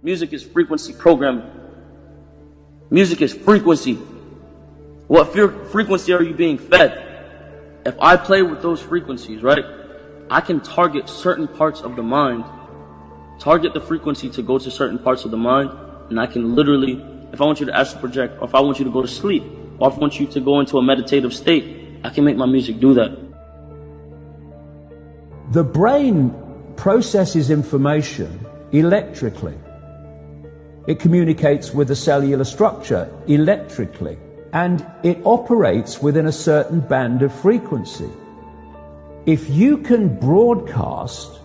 Music is frequency programming. Music is frequency. What frequency are you being fed? If I play with those frequencies, right, I can target certain parts of the mind, target the frequency to go to certain parts of the mind, and I can literally, if I want you to astral project, or if I want you to go to sleep, or if I want you to go into a meditative state, I can make my music do that. The brain processes information electrically. It communicates with the cellular structure electrically, and it operates within a certain band of frequency. If you can broadcast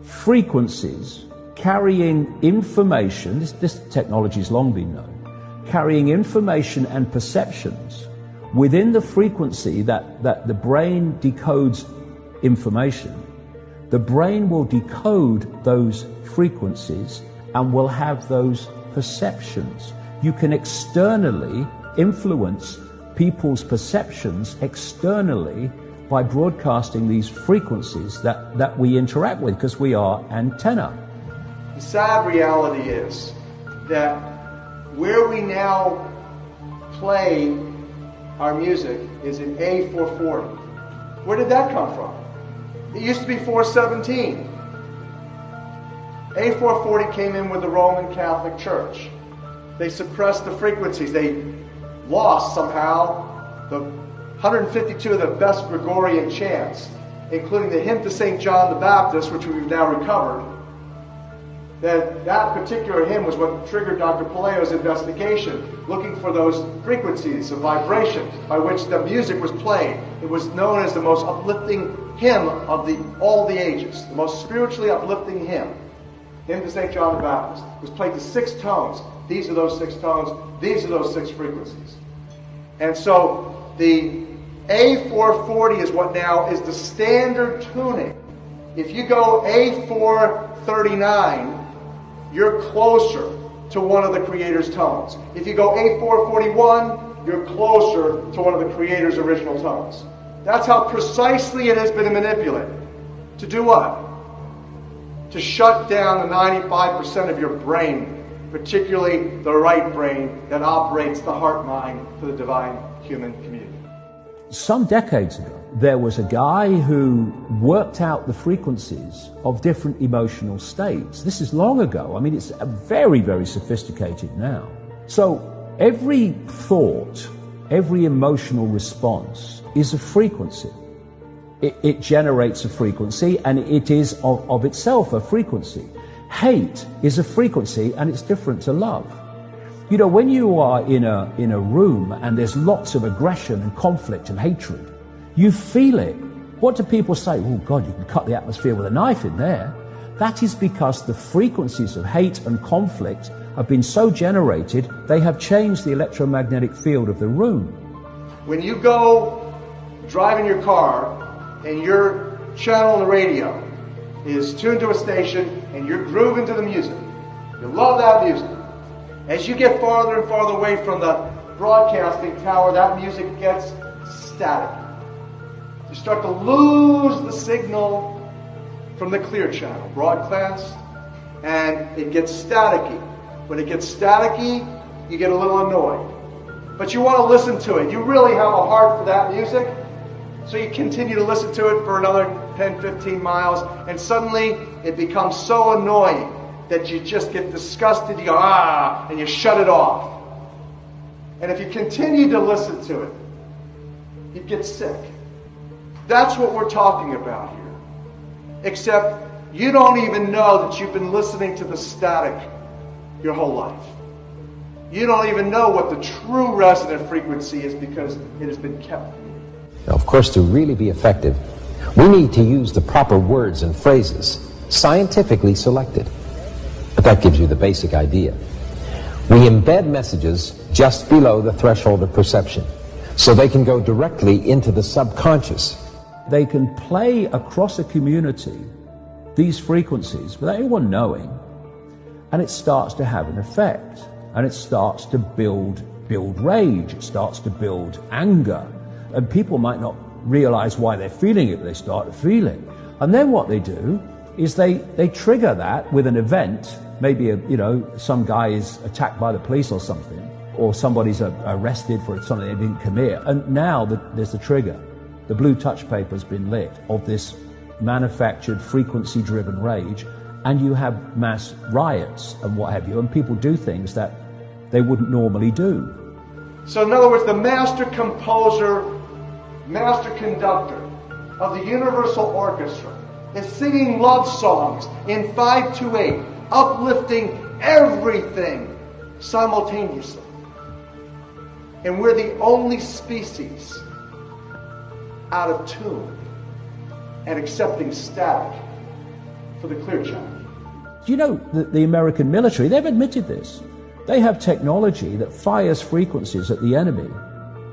frequencies carrying information, this technology has long been known, carrying information and perceptions within the frequency that the brain decodes information, the brain will decode those frequencies and will have those perceptions. You can externally influence people's perceptions externally by broadcasting these frequencies that we interact with, because we are antenna. The sad reality is that where we now play our music is in A440. Where did that come from? It used to be 417. A440 came in with the Roman Catholic Church. They suppressed the frequencies. They lost somehow the 152 of the best Gregorian chants, including the hymn to St. John the Baptist, which we've now recovered. That particular hymn was what triggered Dr. Palaio's investigation, looking for those frequencies of vibration by which the music was played. It was known as the most uplifting hymn of all the ages, the most spiritually uplifting hymn. Hymn to St. John the Baptist. It was played to 6 tones. These are those 6 tones. These are those 6 frequencies. And so the A440 is what now is the standard tuning. If you go A439, you're closer to one of the Creator's tones. If you go A441, you're closer to one of the Creator's original tones. That's how precisely it has been manipulated. To do what? To shut down the 95% of your brain, particularly the right brain that operates the heart-mind for the divine human community. Some decades ago, there was a guy who worked out the frequencies of different emotional states. This is long ago. I mean, it's very, very sophisticated now. So every thought, every emotional response is a frequency. It generates a frequency, and it is of itself a frequency. Hate is a frequency, and it's different to love. You know, when you are in a room and there's lots of aggression and conflict and hatred, you feel it. What do people say? Oh God, you can cut the atmosphere with a knife in there. That is because the frequencies of hate and conflict have been so generated, they have changed the electromagnetic field of the room. When you go driving your car and your channel on the radio is tuned to a station and you're grooving to the music, you love that music. As you get farther and farther away from the broadcasting tower, that music gets static. You start to lose the signal from the clear channel, broadcast, and it gets staticky. When it gets staticky, you get a little annoyed. But you want to listen to it. You really have a heart for that music, so you continue to listen to it for another 10, 15 miles, and suddenly it becomes so annoying that you just get disgusted, you go, and you shut it off. And if you continue to listen to it, you get sick. That's what we're talking about here. Except you don't even know that you've been listening to the static your whole life. You don't even know what the true resonant frequency is because it has been kept from you. Now, of course, to really be effective, we need to use the proper words and phrases, scientifically selected. But that gives you the basic idea. We embed messages just below the threshold of perception, so they can go directly into the subconscious. They can play across a community these frequencies without anyone knowing, and it starts to have an effect, and it starts to build rage, it starts to build anger, and people might not realize why they're feeling it, but they start to feel it. And then what they do is they trigger that with an event maybe, some guy is attacked by the police or something, or somebody's arrested for something they didn't commit. And now there's the trigger. The blue touch paper has been lit of this manufactured, frequency-driven rage, and you have mass riots and what have you, and people do things that they wouldn't normally do. So in other words, the master composer, master conductor of the Universal Orchestra is singing love songs in 5/8, uplifting everything simultaneously. And we're the only species out of tune and accepting static for the clear channel. You know, the American military, they've admitted this. They have technology that fires frequencies at the enemy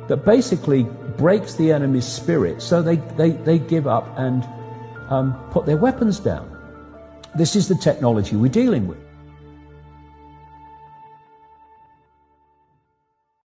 that basically breaks the enemy's spirit so they give up and put their weapons down. This is the technology we're dealing with.